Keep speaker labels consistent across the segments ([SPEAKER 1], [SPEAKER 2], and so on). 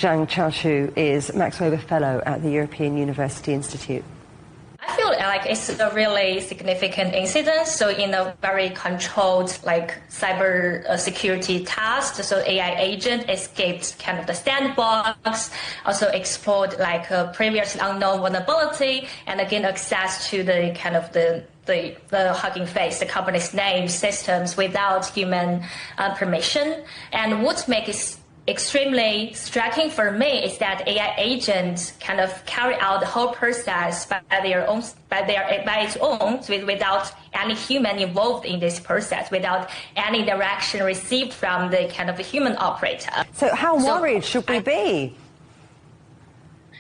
[SPEAKER 1] Zhang Qiaochu is Max Weber Fellow at the European University Institute.
[SPEAKER 2] I feel like it's a really significant incident. So in a very controlled cyber security task, so AI agent escaped kind of the sandbox, also explored a previously unknown vulnerability, and again access to the kind of the Hugging Face, the company's name systems without human permission. And what makes it extremely striking for me is that AI agents kind of carry out the whole process by its own, without any human involved in this process, without any direction received from the kind of human operator.
[SPEAKER 1] So how worried should we be?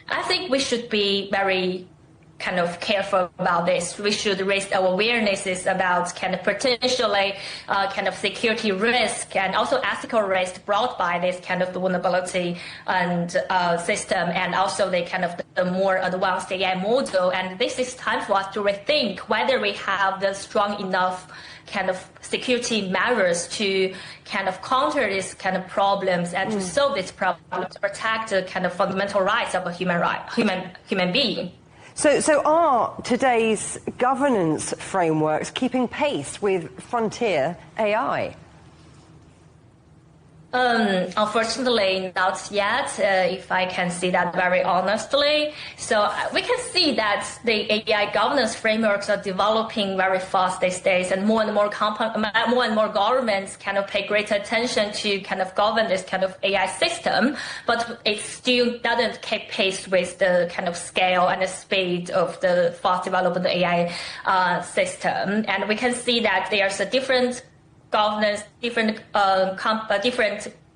[SPEAKER 2] I think we should be very kind of careful about this. We should raise our awarenesses about kind of potentially kind of security risk and also ethical risk brought by this kind of vulnerability and system, and also the kind of the more advanced AI model. And this is time for us to rethink whether we have the strong enough kind of security measures to kind of counter these kind of problems and to solve this problem, to protect the kind of fundamental rights of a human being.
[SPEAKER 1] So are today's governance frameworks keeping pace with frontier AI?
[SPEAKER 2] Unfortunately, not yet, if I can see that very honestly. So we can see that the AI governance frameworks are developing very fast these days, and more and more governments kind of pay greater attention to kind of govern this kind of AI system, but it still doesn't keep pace with the kind of scale and the speed of the fast development AI system. And we can see that there's a different governance, different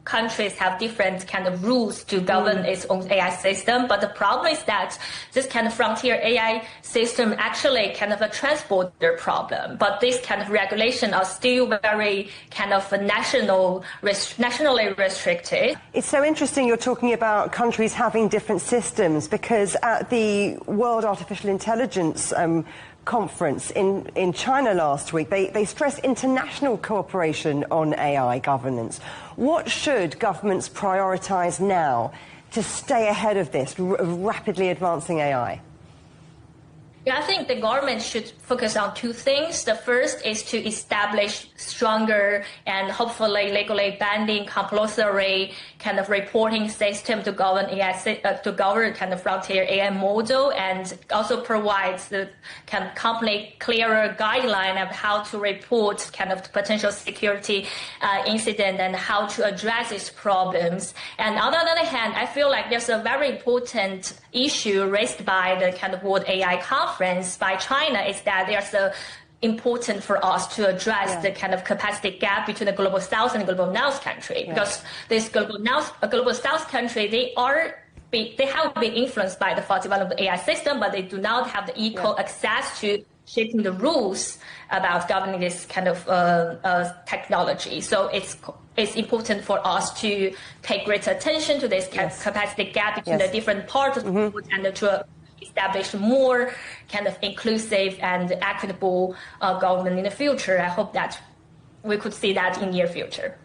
[SPEAKER 2] countries have different kind of rules to govern its own AI system. But the problem is that this kind of frontier AI system actually kind of a transborder problem. But this kind of regulation are still very kind of nationally restricted.
[SPEAKER 1] It's so interesting you're talking about countries having different systems, because at the World Artificial Intelligence conference in China last week, they stressed international cooperation on AI governance. What should governments prioritize now to stay ahead of this rapidly advancing AI?
[SPEAKER 2] Yeah, I think the government should focus on two things. The first is to establish stronger and hopefully legally binding compulsory kind of reporting system to govern AI, to govern kind of frontier AI model, and also provides the kind of company clearer guideline of how to report kind of potential security incident and how to address these problems. And on the other hand, I feel like there's a very important issue raised by the kind of World AI Conference by China, is that there's a important for us to address the kind of capacity gap between the global south and the global north country, because this global south country, they have been influenced by the fast developed AI system, but they do not have the equal access to shaping the rules about governing this kind of technology. So it's important for us to pay greater attention to this capacity gap between the different parts of the world, and to establish more kind of inclusive and equitable government in the future. I hope that we could see that in the near future.